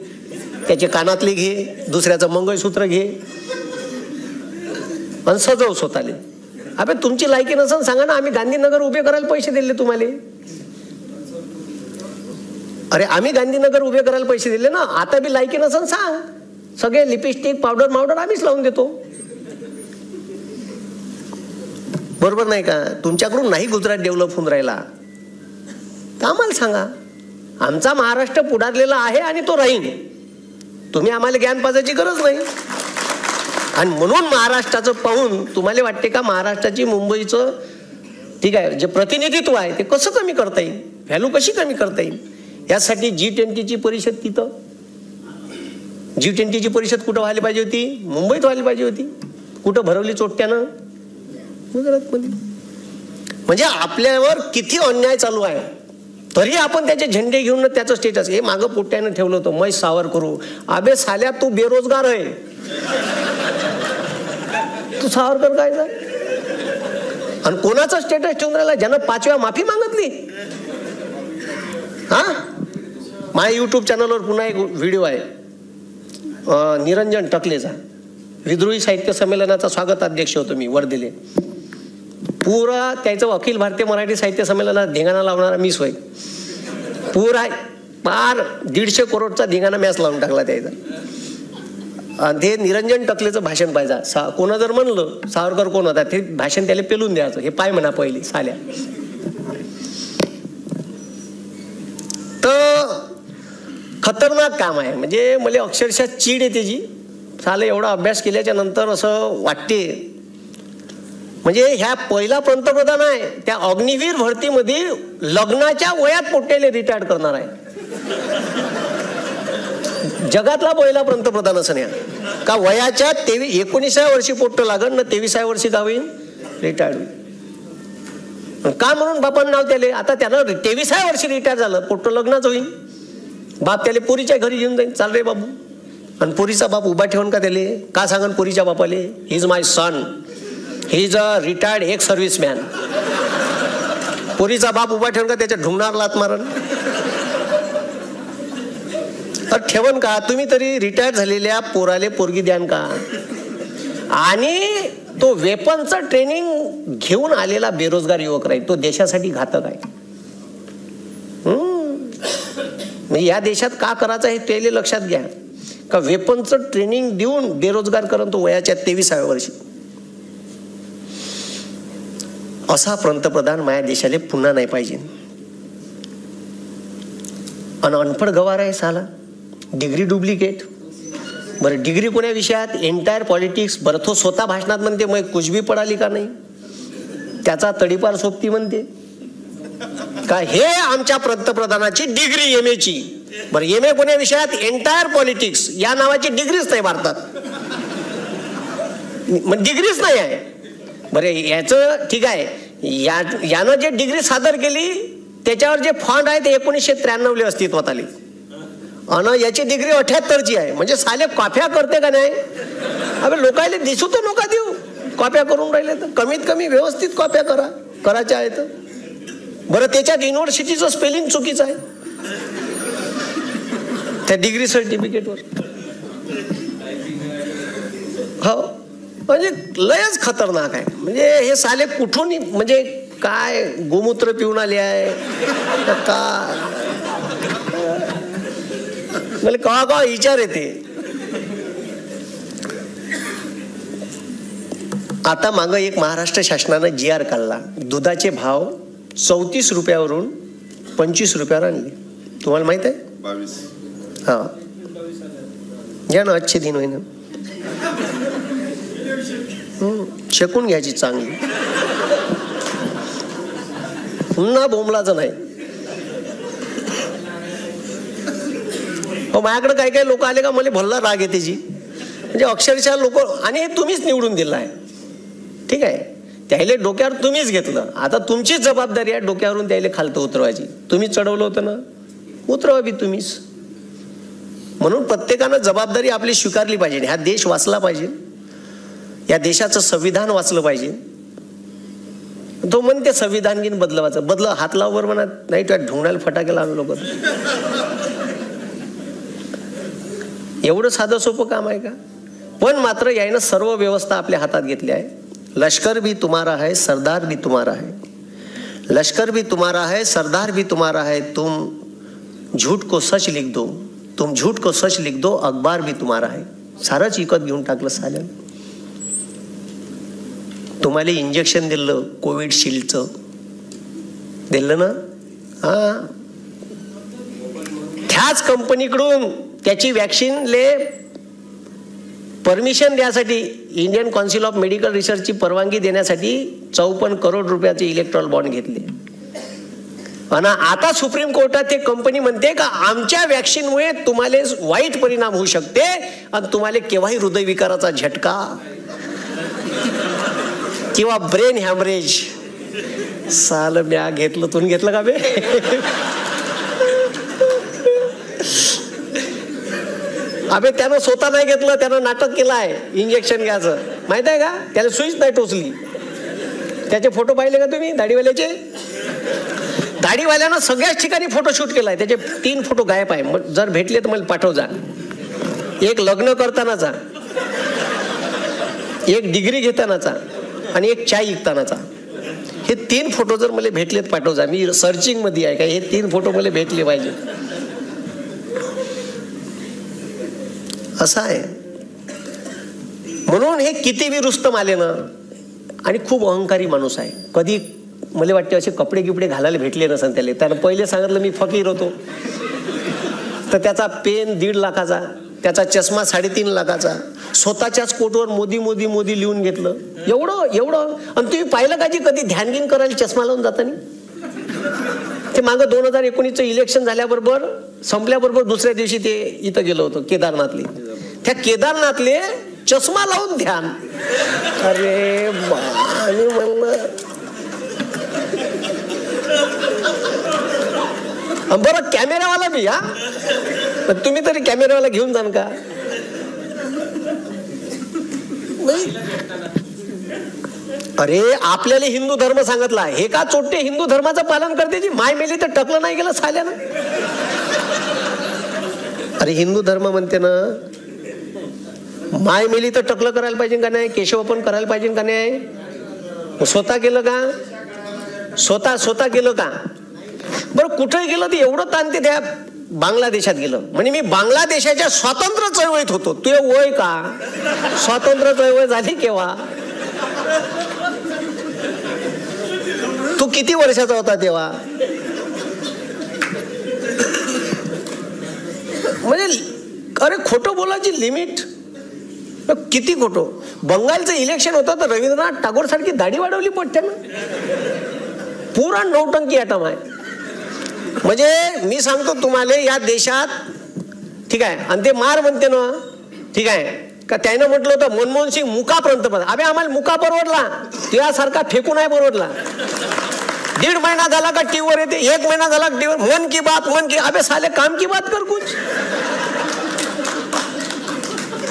त्याचे कानातले घे, दुसऱ्याचं मंगळसूत्र घे आणि सजव स्वतःले. अबे तुमची लायकी नसेल सांगा ना. आम्ही गांधीनगर उभे करायला पैसे दिले तुम्हाला. अरे आम्ही गांधीनगर उभे करायला पैसे दिले ना. आता बी लायकी नसेल सांग. सगळे लिपस्टिक पावडर मावडर आम्हीच लावून देतो. बरोबर नाही का. तुमच्याकडून नाही गुजरात डेव्हलप होऊन राहिला तर आम्हाला सांगा. आमचा महाराष्ट्र पुढारलेला आहे आणि तो राहील. तुम्ही आम्हाला ज्ञान पाजायची गरज नाही. आणि म्हणून महाराष्ट्राचं पाहून तुम्हाला वाटते का महाराष्ट्राची मुंबईचं ठीक आहे जे प्रतिनिधित्व आहे ते कसं कमी करता येईल. व्हॅल्यू कशी कमी करता येईल. यासाठी G20ची परिषद तिथं. G20ची परिषद कुठं व्हायला पाहिजे होती. मुंबईत व्हायला पाहिजे होती. कुठं भरवली चोट्ट्यानं. गुजरातमध्ये. म्हणजे आपल्यावर किती अन्याय चालू आहे तरी आपण त्याचे झेंडे घेऊन त्याचं स्टेटस. हे मागं पोट्ट्यानं ठेवलं होतं मै सावर करू. अबे साल्या तू बेरोजगार आहे. तू सावरकर काय जा. आणि कोणाचं स्टेटस ठेवून राहिला. ज्यानं 5 वेळा माफी मागितली. हा माझ्या युट्यूब चॅनलवर पुन्हा एक व्हिडिओ आहे निरंजन टकलेचा. विद्रोही साहित्य संमेलनाचा स्वागताध्यक्ष होतो मी वर्धेले. पुरा त्याचं अखिल भारतीय मराठी साहित्य संमेलनात धिंगाणा लावणारा मीच होय. पुरा पार 150 करोडचा धिंगाणा मॅच लावून टाकला त्याचा. आणि ते निरंजन टकलेचं भाषण पाहिजे. कोणा जर म्हणलं सावरकर कोण होता ते भाषण त्याला पेलून द्यायचं. हे पाय म्हणा पहिली साल्या. तर खतरनाक काम आहे. म्हणजे मला अक्षरशः चीड येते जी. साले एवढा अभ्यास केल्याच्या नंतर असं वाटते. म्हणजे ह्या पहिला पंतप्रधान आहे त्या अग्निवीर भरतीमध्ये लग्नाच्या वयात पोट्टेले रिटायर्ड करणार आहे. जगातला पहिला पंतप्रधान असं नाही का. वयाच्या 19व्या वर्षी पोट्ट लागण ना 23व्या वर्षी का होईल रिटायर्ड होईल. का म्हणून बापानं नाव त्याले. आता त्यानं 23व्या वर्षी रिटायर झालं. पोट्ट लग्नाच होईल. बाप त्याला पोरीच्या घरी घेऊन जाईल. चाल रे बाबू. आणि पोरीचा बाप उभा ठेवून का त्याले का सांगन पोरीच्या बापाले he is my son. He is a retired ex serviceman. पोरीचा बाप उभा ठेवून का त्याच्या ढुंगणार लात मारण. ठेवण का. तुम्ही तरी रिटायर झालेल्या पोराले पोरगी द्यान का. आणि तो वेपनचं ट्रेनिंग घेऊन आलेला बेरोजगार युवक राहील. तो देशासाठी घातक आहे. म्हणजे या देशात का करायचं हे त्याला लक्षात घ्या. का वेपनचं ट्रेनिंग देऊन बेरोजगार करून तो वयाच्या 23व्या वर्षी. असा पंतप्रधान माझ्या देशाला पुन्हा नाही पाहिजे. आणि अनपढ गवार आहे साला. Degree duplicate. बरं डिग्री कोण्या विषयात. Entire politics. बरं तो स्वतः भाषणात म्हणते मग कुछ भी पडाली का नाही. त्याचा तडीपार सोबती म्हणते का. हे आमच्या पंतप्रधानाची डिग्री MA ची. बरं MA कोण्या विषयात. Entire politics. या नावाची डिग्रीच नाही भारतात. मग डिग्रीच नाही आहे. बरं याचं ठीक आहे. यानं जे डिग्री सादर केली त्याच्यावर जे फॉन्ट आहे ते 1993 अस्तित्वात आले आणि याची डिग्री 78ची आहे. म्हणजे साले कॉप्या करते का नाही? अबे लोकायले दिसू तर नका देऊ कॉप्या करून राहिले तर कमीत कमी व्यवस्थित कॉप्या करायच्या आहेत. बरं त्याच्यात युनिव्हर्सिटीचं स्पेलिंग चुकीचं आहे त्या डिग्री सर्टिफिकेटवर. हो म्हणजे लयच खतरनाक आहे. म्हणजे हे साले कुठून म्हणजे काय गोमूत्र पिऊन आले आहे का? मला का विचार येते. आता मागं एक महाराष्ट्र शासनानं GR काढला. दुधाचे भाव 34 रुपयावरून 25 रुपयावर आणले. तुम्हाला माहित आहे? 22. हा घ्या ना अच्छे दिन होईना शेकून घ्यायची चांगली पुन्हा बोंबलाचं नाही. माझ्याकडे काही काही लोक आले का मला भल्ला राग येते जी. म्हणजे अक्षरशः लोक आणि हे तुम्हीच निवडून दिलं आहे. ठीक आहे त्याला डोक्यावर तुम्हीच घेतलं. आता तुमचीच जबाबदारी आहे डोक्यावरून त्याला खालतं उतरवायची. तुम्हीच चढवलं होतं ना उतरवा बी तुम्हीच. म्हणून प्रत्येकानं जबाबदारी आपली स्वीकारली पाहिजे. हा देश वाचला पाहिजे. या देशाचं संविधान वाचलं पाहिजे. तो म्हणते संविधान घेऊन बदलवायचं बदल हात लाववर म्हणत नाही तुझ्या ढोंगणाला फटाके लावलं लोक. एवढं साधं सोपं काम आहे का? पण मात्र यानं सर्व व्यवस्था आपल्या हातात घेतली आहे. लष्कर भी तुम्हारा है सरदार भी तुम्हारा है. लष्कर भी तुम्हारा है सरदार भी तुम्हारा है. तुम झूठ को सच लिख दो. तुम झूठ को सच लिख दो. अखबार भी तुम्हारा है. सारंच विकत घेऊन टाकलं साल्यानं. तुम्हाला इंजेक्शन दिलं कोविडशिल्डचं दिलं ना. हा त्याच कंपनीकडून त्याची वॅक्सिनले परमिशन द्यासाठी इंडियन काउन्सिल ऑफ मेडिकल रिसर्चची परवानगी देण्यासाठी 54 करोड रुपयाचे इलेक्ट्रॉल बॉन्ड घेतले. आणि आता सुप्रीम कोर्टात ते कंपनी म्हणते का आमच्या वॅक्सिनमुळे तुम्हाला वाईट परिणाम होऊ शकते आणि तुम्हाला केव्हाही हृदयविकाराचा झटका किंवा ब्रेन हॅमरेज. साल म्या घेतलं तुम्ही घेतलं का बे? अबे त्यानं स्वतः नाही घेतलं त्यानं नाटक केलं आहे इंजेक्शन घ्यायचं माहित आहे का? त्याला सुईच नाही टोचली. त्याचे फोटो पाहिले का तुम्ही दाढीवाल्याचे? दाढीवाल्यानं सगळ्याच ठिकाणी फोटोशूट केलाय. त्याचे 3 फोटो गायब आहे. जर भेटले तर मला पाठव जा. एक लग्न करतानाचा, एक डिग्री घेतानाचा आणि एक चाय विकतानाचा. हे 3 फोटो जर मला भेटलेत पाठव जा. मी सर्चिंग मध्ये आहे का हे 3 फोटो मला भेटले पाहिजे. असं आहे. म्हणून हे किती बी रुस्तम आले ना आणि खूप अहंकारी माणूस आहे. कधी मला वाटते असे कपडे गिपडे घालायला भेटले नसन त्याला. त्यानं पहिले सांगितलं मी फकीर होतो तर त्याचा पेन 1.5 लाखाचा, त्याचा चष्मा 3.5 लाखाचा, स्वतःच्याच कोटवर मोदी मोदी मोदी लिहून घेतलं. एवढं आणि तुम्ही पाहिलं का जी कधी ध्यान घेऊन करायला चष्मा लावून जातानी? ते मागं 2019चं इलेक्शन झाल्याबरोबर संपल्याबरोबर दुसऱ्या दिवशी ते इथं गेलो होतो केदारनाथले. त्या केदारनाथले चष्मा लावून ध्यान. अरे आणि म्हणलं बरं कॅमेरावाला बी हा तुम्ही तरी कॅमेरावाला घेऊन जाण का? अरे आपल्याला हिंदू धर्म सांगितला हे का चोट्टे हिंदू धर्माचं पालन करते जी माय मेली तर टकलं नाही गेलं साल्यानं. अरे हिंदू धर्म म्हणते ना माय मेली तर टकलं करायला पाहिजे का नाही? केशव पण करायला पाहिजे का नाही? स्वतः केलं का? स्वतः केलं का? बरं कुठे गेलं ते एवढं ताणते. त्या बांगलादेशात गेलं म्हणजे मी बांगलादेशाच्या स्वातंत्र्य चळवळीत होतो. तुझे वय का? स्वातंत्र्य चळवळ झाली केव्हा? तू किती वर्षाचा होता तेव्हा? म्हणजे अरे खोटं बोलायची लिमिट किती खोटं. बंगालचं इलेक्शन होतं तर रवींद्रनाथ टागोर सारखी दाढी वाढवली पडते ना. पुरा नौटंकी ॲटम आहे. म्हणजे मी सांगतो तुम्हाला या देशात ठीक आहे आणि ते मार म्हणते ना ठीक आहे का त्यानं म्हटलं होतं मनमोहन सिंग मुका पंतप्रधान. अबे आम्हाला मुका परवडला तुझ्यासारखा फेकू नाही परवडला. 1.5 महिना झाला का टीव्हीवर येते, 1 महिना झाला टीव्हीवर मन की बात, अबे साले काम की बात कर कुछ.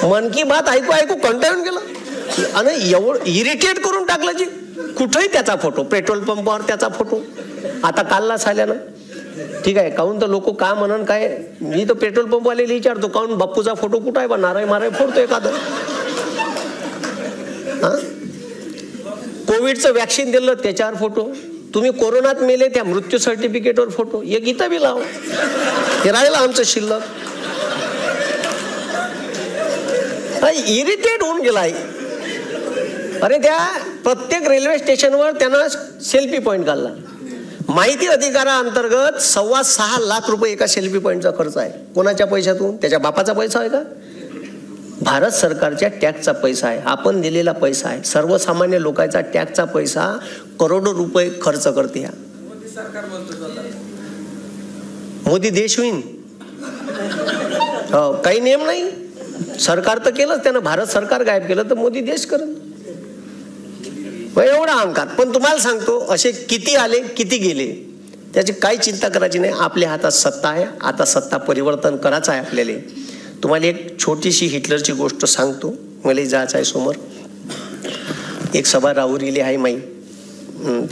मन की बात ऐकू ऐकू कंटाळून गेला आणि एवढं इरिटेट करून टाकलं जी. कुठेही त्याचा फोटो, पेट्रोल पंपावर त्याचा फोटो, आता कालला साल्यानं. ठीक आहे, काहून तर लोक का म्हणून काय, मी तर पेट्रोल पंपवाले विचारतो काहून बाप्पूचा फोटो कुठं आहे बा, नाराय माराय फोडतो एखादं. कोविडचं वॅक्सिन दिलं त्याच्यावर फोटो, तुम्ही कोरोनात मेले त्या मृत्यू सर्टिफिकेटवर फोटो, एक इथं बी लाव. हे राहिलं आमचं शिल्लक. इरिटेट होऊन गेलाय. अरे त्या प्रत्येक रेल्वे स्टेशनवर त्यानं सेल्फी पॉइंट काढला. माहिती अधिकाराअंतर्गत 6.25 लाख रुपये एका सेल्फी पॉइंटचा खर्च आहे. कोणाच्या पैशातून? त्याच्या बापाचा पैसा आहे का? भारत सरकारच्या टॅक्सचा पैसा आहे, आपण दिलेला पैसा आहे, सर्वसामान्य लोकांचा टॅक्सचा पैसा, करोडो रुपये खर्च करते. या मोदी देश होईन, काही नियम नाही. सरकार तर केलंच त्यानं, भारत सरकार गायब केलं तर मोदी देश करत. एवढा अहंकार. पण तुम्हाला सांगतो असे किती आले किती गेले त्याची काही चिंता करायची नाही. आपल्या हातात सत्ता आहे, आता सत्ता परिवर्तन करायचं आहे आपल्याला. तुम्हाला एक छोटीशी हिटलरची गोष्ट सांगतो, मला जायचं आहे समोर. एक सभा राहुरीली आहे माई,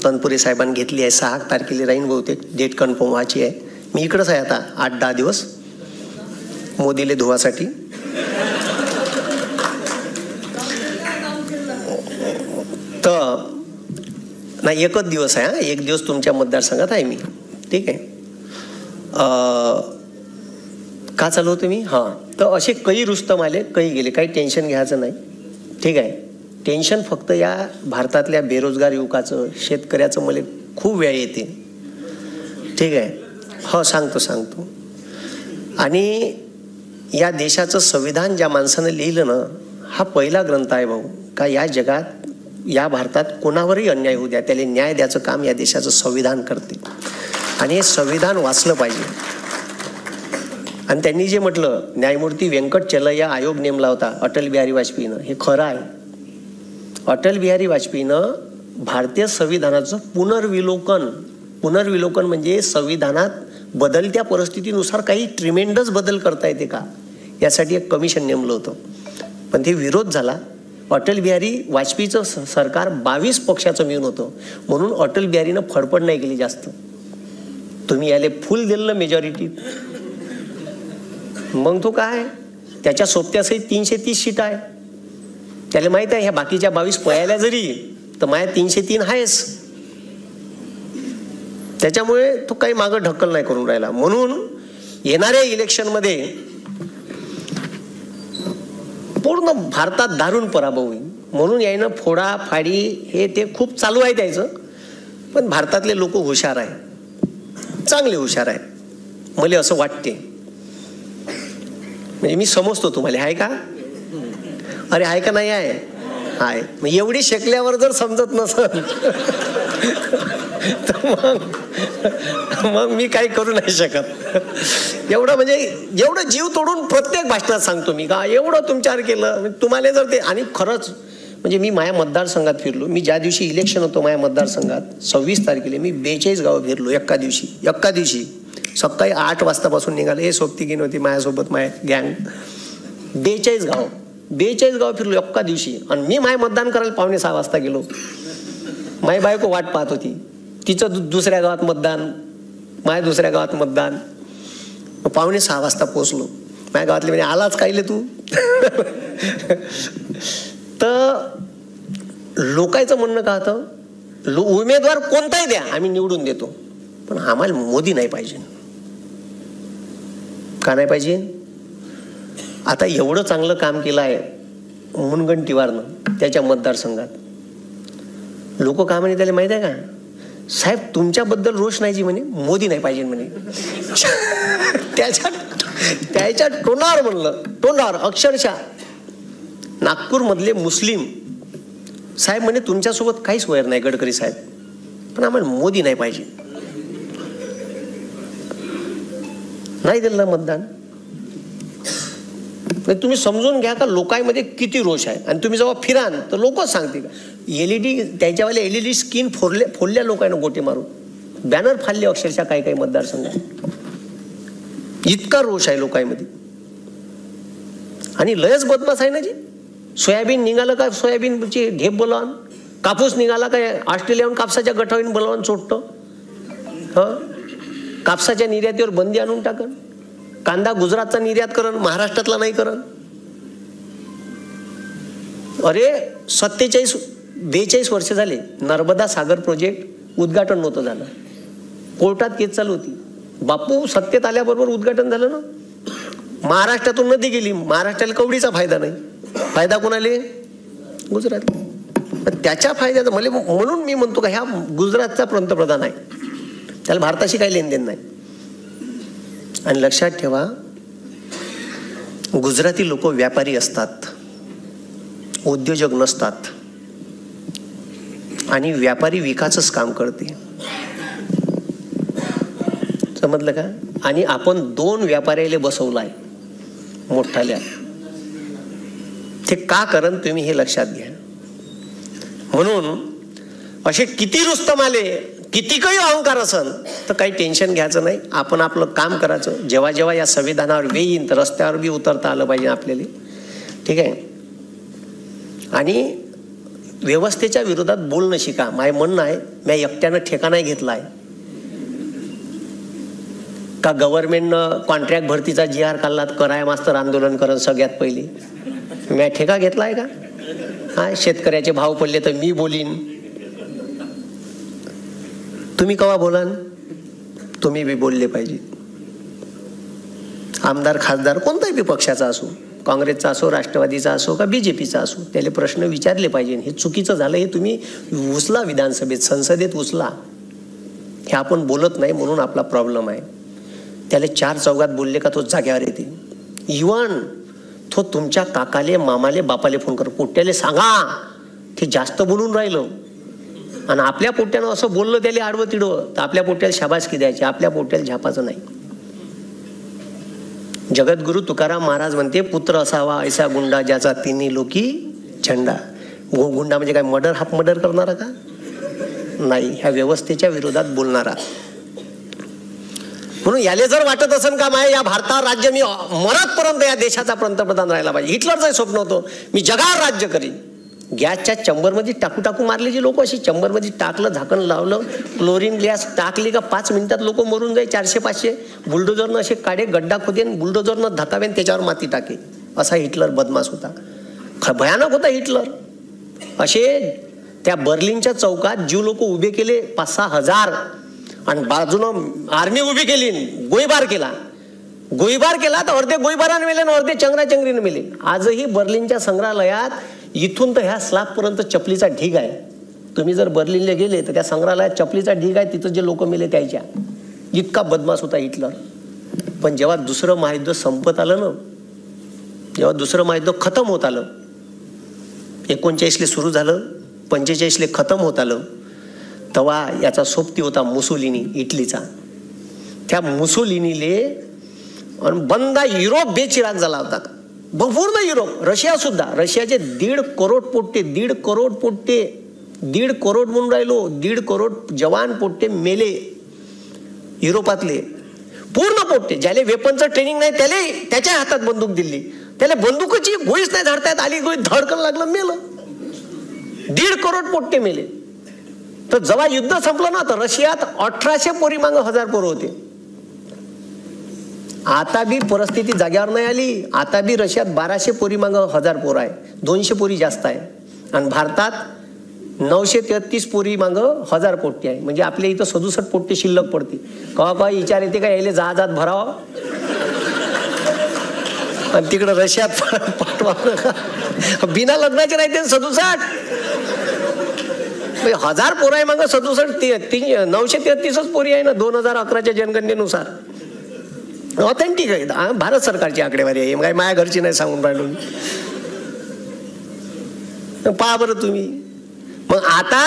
तनपुरे साहेबांनी घेतली आहे. 6 तारखेला राहीन बहुतेक, डेट कन्फर्म व्हायची आहे. मी इकडंच आहे आता 8-10 दिवस मोदीले धुवासाठी. तर नाही, एकच दिवस आहे. 1 दिवस तुमच्या मतदारसंघात आहे मी. ठीक आहे, का चालू होतं मी? तर असे काही रुस्तम आले, काही गेले, काही टेन्शन घ्यायचं नाही. ठीक आहे, टेन्शन फक्त या भारतातल्या बेरोजगार युवकाचं, शेतकऱ्याचं मला खूप वेळ येते. ठीक आहे, सांगतो. आणि या देशाचं संविधान ज्या माणसानं लिहिलं ना, हा पहिला ग्रंथ आहे भाऊ, का या जगात, या भारतात कोणावरही अन्याय होऊ द्या, त्याला न्याय द्यायचं काम या देशाचं संविधान करते. आणि हे संविधान वाचलं पाहिजे. आणि त्यांनी जे म्हटलं, न्यायमूर्ती व्यंकट चलैया आयोग नेमला होता अटल बिहारी वाजपेयीनं, हे खरं आहे. अटल बिहारी वाजपेयीनं भारतीय संविधानाचं पुनर्विलोकन म्हणजे संविधानात बदलत्या परिस्थितीनुसार काही ट्रिमेंडस बदल करता येते का, यासाठी एक कमिशन नेमलं होतं. पण ते विरोध झाला. अटल बिहारी वाजपेयीचं सरकार 22 पक्षाचं मिळून होतं, म्हणून अटल बिहारीनं फडफड नाही केली जास्त. तुम्ही याले फुल दिलं मेजॉरिटी, मग तो काय, त्याच्या सोबत्यासही 330 सीट आहे. त्याला माहित आहे ह्या बाकीच्या 22 पळायला जरी तर माझ्या 303 आहेच. त्याच्यामुळे तो काही मागं ढकल नाही करून राहिला. म्हणून येणाऱ्या इलेक्शनमध्ये पूर्ण भारतात दारुण पराभव होईल. म्हणून यायनं फोडाफाडी हे ते खूप चालू आहे त्याचं. पण भारतातले लोक हुशार आहे, चांगले हुशार आहे, मला असं वाटते. म्हणजे मी समजतो तुम्हाला, आहे का? अरे आहे का नाही आहे? आहे. मग एवढी शेकल्यावर जर समजत नसल तर मग मी काही करू नाही शकत. एवढं म्हणजे एवढं जीव तोडून प्रत्येक भाषणात सांगतो मी, का एवढं तुमच्यावर केलं तुम्हाला जर ते. आणि खरंच म्हणजे मी माझ्या मतदारसंघात फिरलो. मी ज्या दिवशी इलेक्शन होतं माझ्या मतदारसंघात 26 तारखेला मी 42 गावं फिरलो एका दिवशी. सकाळी 8 वाजतापासून निघाले. हे सोबती गेली होती माझ्यासोबत, माझ्या गँग. 42 गाव फिरलो एका दिवशी. आणि मी माझ्या मतदान करायला 5:45 वाजता गेलो. माझी बायको वाट पाहत होती, तिचं दुसऱ्या गावात मतदान, माझ्या दुसऱ्या गावात मतदान. 5:45 वाजता पोचलो. माझ्या गावातले म्हणजे आलाच कायले तू. तर लोकांचं म्हणणं का होतं, उमेदवार कोणताही द्या आम्ही निवडून देतो, पण आम्हाला मोदी नाही पाहिजे. का नाही पाहिजे? आता एवढं चांगलं काम केलं आहे मुनगंटीवारनं त्याच्या मतदारसंघात. लोक का म्हणे त्याला माहित आहे का, साहेब तुमच्याबद्दल रोष नाही जी म्हणे, मोदी नाही पाहिजे म्हणे. त्याच्या तोंडावर म्हणलं, तोंडावर अक्षरशः. नागपूरमधले मुस्लिम साहेब म्हणे तुमच्यासोबत काहीच वैर नाही गडकरी साहेब, पण आम्हाला मोदी नाही पाहिजे. नाही दिलं मतदान. तुम्ही समजून घ्या का लोकांमध्ये किती रोष आहे. आणि तुम्ही जेव्हा फिराल तर लोकच सांगते का LED त्याच्यावाले LED स्किन फोडल्या लोकांना गोटे मारून. बॅनर फाडले अक्षरशः काही काही मतदारसंघात. इतका रोष आहे लोकांमध्ये. आणि लयच बदमाश आहे ना जी. सोयाबीन निघालं का सोयाबीनची ढेप बोलावून, कापूस निघाला काय ऑस्ट्रेलियाहून कापसाच्या गठावीन बोलावून चोटतं. कापसाच्या निर्यातीवर बंदी आणून टाकन. कांदा गुजरातचा निर्यात करण, महाराष्ट्रातला नाही करण. अरे 42 वर्ष झाले नर्मदा सागर प्रोजेक्ट उद्घाटन नव्हतं झालं. कोर्टात केस चालू होती. बापू सत्तेत आल्याबरोबर उद्घाटन झालं ना. महाराष्ट्रातून नदी गेली, महाराष्ट्राला कवडीचा फायदा नाही. फायदा कोणाले? गुजरात. त्याच्या फायद्याचं मला म्हणून मी म्हणतो का ह्या गुजरातचा पंतप्रधान आहे, त्याला भारताशी काही लेनदेन नाही. आणि लक्षात ठेवा, गुजराती लोक व्यापारी असतात, उद्योजक नसतात. आणि व्यापारी विकासच काम करते, समजलं का? आणि आपण 2 व्यापाऱ्याला बसवलाय मोठाल्या. ते का करण तुम्ही हे लक्षात घ्या. म्हणून असे किती रुस्तम आले, किती काही अहंकार असन तर काही टेन्शन घ्यायचं नाही. आपण आपलं काम करायचं. जेव्हा जेव्हा या संविधानावर वेळ येईन तर रस्त्यावर बी उतरता आलं पाहिजे आपल्याला. ठीक आहे. आणि व्यवस्थेच्या विरोधात बोलणं शिका. माझं म्हणणं आहे, मी एकट्यानं ठेका नाही घेतलाय का गव्हर्नमेंटनं कॉन्ट्रॅक्ट भरतीचा GR काढला कराय मास्तर आंदोलन करण सगळ्यात पहिले. मी ठेका घेतलाय का? हा, शेतकऱ्याचे भाव पडले तर मी बोलीन. तुम्ही केव्हा बोलान? तुम्ही बी बोलले पाहिजे. आमदार खासदार कोणताही बी पक्षाचा असो, काँग्रेसचा असो, राष्ट्रवादीचा असो का BJPचा असो, त्याला प्रश्न विचारले पाहिजे. हे चुकीचं झालं, हे तुम्ही उचला विधानसभेत, संसदेत उचला. हे आपण बोलत नाही म्हणून आपला प्रॉब्लेम आहे. त्याला 4 चौघात बोलले का तो जाग्यावर येते. इवन तो तुमच्या काकाले, मामाले, बापाले फोन कर, पोट्याले सांगा ते जास्त बोलून राहिलं. आणि आपल्या पोट्यानं असं बोललं त्याला आडवं तिडवं तर आपल्या पोट्याला शाबासकी द्यायची, आपल्या पोट्याला झापाचं नाही. जगद्गुरु तुकाराम महाराज म्हणते, पुत्र असावा ऐसा गुंडा ज्याचा तिन्ही लोकी झंडा. गुंडा म्हणजे काय, मर्डर हाफ मर्डर करणारा का? नाही, ह्या व्यवस्थेच्या विरोधात बोलणारा. म्हणून याले जर वाटत असेल का माय या भारतावर राज्य मी मरतपर्यंत या देशाचा पंतप्रधान राहायला पाहिजे, हिटलरचं स्वप्न होतं मी जगावर राज्य करीन. गॅसच्या चंबरमध्ये टाकू मारले जे लोक, अशी चंबरमध्ये टाकलं, झाकण लावलं, क्लोरीन गॅस टाकली का 5 मिनिटात लोक मरून जाई. 400-500 बुलडोजरनं असे काढे, गड्डा खोदेन, बुलडोजरनं धकावेन, त्याच्यावर माती टाके. असा हिटलर बदमाश होता, भयानक होता हिटलर. असे त्या बर्लिनच्या चौकात जीव लोक उभे केले 5-6 हजार आणि बाजूनं आर्मी उभी केली, गोळीबार केला. तर अर्धे गोळीबाराने मेले आणि अर्धे चंगराचंगरीने मेले. आजही बर्लिनच्या संग्रहालयात इथून तर ह्या स्लॅबपर्यंत चपलीचा ढीग आहे. तुम्ही जर बर्लिनला गेले तर त्या संग्रहालयात चपलीचा ढीग आहे, तिथं जे लोक मेले त्याच्या. इतका बदमाश होता हिटलर. पण जेव्हा दुसरं महायुद्ध संपत आलं ना, जेव्हा दुसरं महायुद्ध खतम होत आलं, 39ला सुरू झालं, 45ला खतम होत आलं, तेव्हा याचा सोबती होता मुसोलिनी, इटलीचा. त्या मुसोलिनीले बंदा युरोप बेचिराग झाला होता, पूर्ण युरोप. रशिया सुद्धा, रशियाचे 1.5 करोड पोट्टे, 1.5 करोड पोट्टे, 1.5 करोड म्हणून राहिलो, 1.5 करोड जवान पोट्टे मेले युरोपातले, पूर्ण पोट्टे. ज्याला वेपनचं ट्रेनिंग नाही त्याला त्याच्या हातात बंदूक दिली, त्याला बंदुकीची गोळीच नाही झाडतायत आली, गोळी धडकन लागलं, मेलं. 1.5 करोड पोट्टे मेले. तर जेव्हा युद्ध संपलं ना तर रशियात 1800 पोरी मागं 1000 पोरं होते. आता बी परिस्थिती जाग्यावर नाही आली. आता बी रशियात 1200 पोरी मागं 1000 पोरं आहे, 200 पोरी जास्त आहे. आणि भारतात 933 पोरी मागं 1000 पोट्टे आहे. म्हणजे आपल्या इथं 67 पोट्टे शिल्लक पडते. कवा विचार येते का यायला जहाजात भरावं आणि तिकडं रशियात पाठवावं का? बिना लग्नाचे राहते 67. 1000 पोरं आहे मागं 67, 933च पोरी आहे ना 2011च्या जनगणनेनुसार. ऑथेंटिक आहे, भारत सरकारची आकडेवारी आहे, काय माझ्या घरची नाही सांगून राहिलो. पहा बरं तुम्ही. मग आता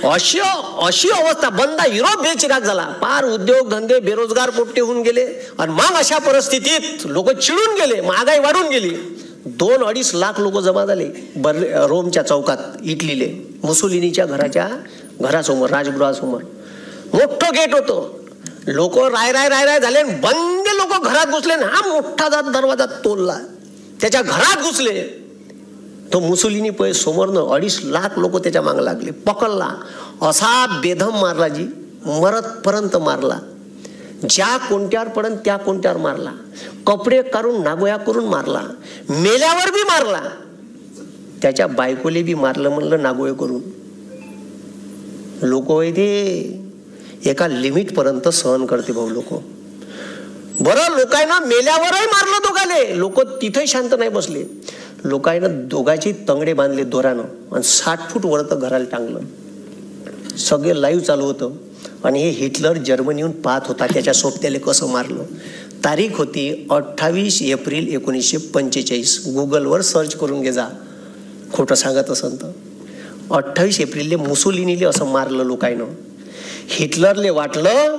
अशी अवस्था, बंदा युरोप बेचिराग झाला, पार उद्योग धंदे बेरोजगार पोट्टे होऊन गेले. आणि मग अशा परिस्थितीत लोक चिडून गेले, महागाई वाढून गेली. 2-2.5 लाख लोक जमा झाले रोमच्या चौकात, इटलीले, मुसोलिनीच्या घरासमोर, राजगृहासमोर. मोठं गेट होतं. लोक राय झाले, बंद लोक घरात घुसले. हा मोठा जात दरवाजा तोडला, त्याच्या घरात घुसले. तो मुसोलिनी पै समोरनं 2.5 लाख लोक त्याच्या मागे लागले. पकडला, असा बेधम मारला जी, मरतपर्यंत मारला. ज्या कोणत्यावर पडन त्या कोणत्यावर मारला. कपडे काढून नागोया करून मारला. मेल्यावर बी मारला. त्याच्या बायकोले बी मारलं म्हणलं नागोया करून. लोक ते एका लिमिट पर्यंत सहन करते भाऊ लोक. बरं लोकांना मेल्यावरही मारलं दोघाले. लोक तिथे शांत नाही बसले. लोकांना दोघांची तंगडे बांधले दोरानं आणि 60 फूट वरत घराला टांगलं. सगळे लाईव्ह चालू होतं. आणि हे हिटलर जर्मनीहून पाहत होता त्याच्या सोबत्याला कसं मारलं. तारीख होती 28 एप्रिल 1945. गुगलवर सर्च करून घे जा, खोटं सांगत असेल तर. 28 एप्रिलले मुसोलिनीले असं मारलं लोकांना. हिटलरले वाटलं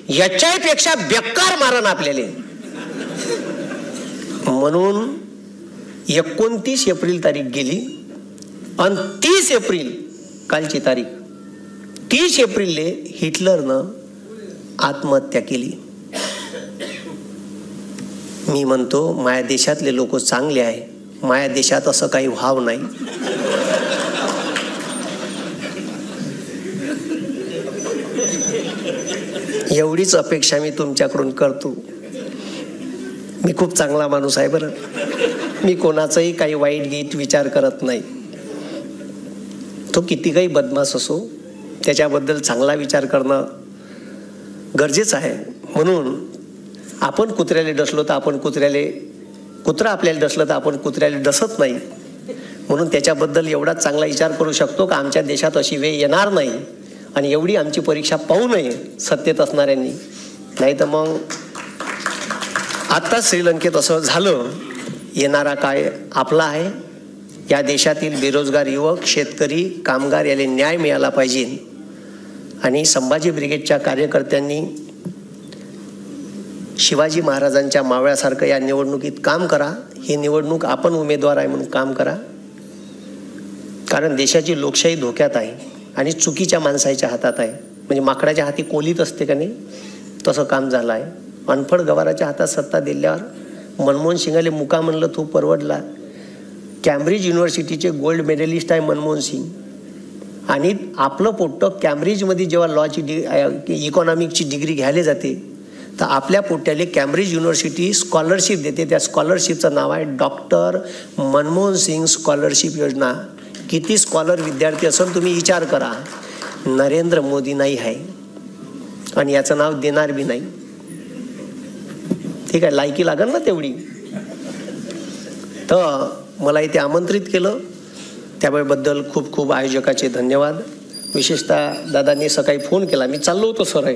याच्यापेक्षा बेकार मारण आपल्याला, म्हणून 29 एप्रिल तारीख गेली आणि 30 एप्रिल कालची तारीख, 30 एप्रिलले हिटलरनं आत्महत्या केली. मी म्हणतो माया देशातले लोक चांगले आहे, माया देशात असं काही व्हाव नाही. एवढीच अपेक्षा मी तुमच्याकडून करतो. मी खूप चांगला माणूस आहे बरं. मी कोणाचाही काही वाईट गीत विचार करत नाही. तो किती काही बदमाश असो, त्याच्याबद्दल चांगला विचार करणं गरजेचं आहे. म्हणून आपण कुत्र्याला डसलो तर आपण कुत्रा आपल्याला डसलं तर आपण कुत्र्याला डसत नाही. म्हणून त्याच्याबद्दल एवढा चांगला विचार करू शकतो का आमच्या देशात अशी वेळ येणार नाही आणि एवढी आमची परीक्षा पाहू नये सत्तेत असणाऱ्यांनी. नाही तर मग आता श्रीलंकेत असं झालं. येणारा काय आपला आहे. या देशातील बेरोजगार युवक, शेतकरी, कामगार याला न्याय मिळाला पाहिजे. आणि संभाजी ब्रिगेडच्या कार्यकर्त्यांनी शिवाजी महाराजांच्या मावळ्यासारखं या निवडणुकीत काम करा. ही निवडणूक आपण उमेदवार आहे म्हणून काम करा. कारण देशाची लोकशाही धोक्यात आहे आणि चुकीच्या माणसाच्या हातात आहे. म्हणजे माकडाच्या हाती कोलीत असते का नाही, तसं काम झालं आहे. अनफड गवाराच्या हातात सत्ता दिल्यावर मनमोहन सिंगाले मुका म्हणलं तो परवडला. कॅम्ब्रिज युनिव्हर्सिटीचे गोल्ड मेडलिस्ट आहे मनमोहन सिंग. आणि आपलं पोट्टं कॅम्ब्रिजमध्ये जेव्हा लॉची इकॉनॉमिकची डिग्री घ्यायला जाते तर आपल्या पोट्याले कॅम्ब्रिज युनिव्हर्सिटी स्कॉलरशिप देते. त्या स्कॉलरशिपचं नाव आहे डॉक्टर मनमोहन सिंग स्कॉलरशिप योजना. किती स्कॉलर विद्यार्थी असेल तुम्ही विचार करा. नरेंद्र मोदी नाही आहे आणि याचं नाव देणार बी नाही. ठीक आहे, लायकी लागेल ना तेवढी. तर मला इथे आमंत्रित केलं त्याबद्दल खूप खूप आयोजकाचे धन्यवाद. विशेषतः दादांनी सकाळी फोन केला. मी चाललो होतो सर आहे,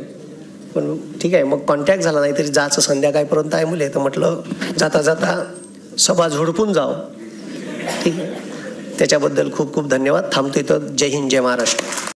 पण ठीक आहे मग कॉन्टॅक्ट झाला. नाहीतरी जायचं संध्याकाळपर्यंत आहे मुले, तर म्हटलं जाता जाता सभा झोडपून जाओ. ठीक आहे, त्याच्याबद्दल खूप खूप धन्यवाद. थांबतो इथं. जय हिंद, जय महाराष्ट्र.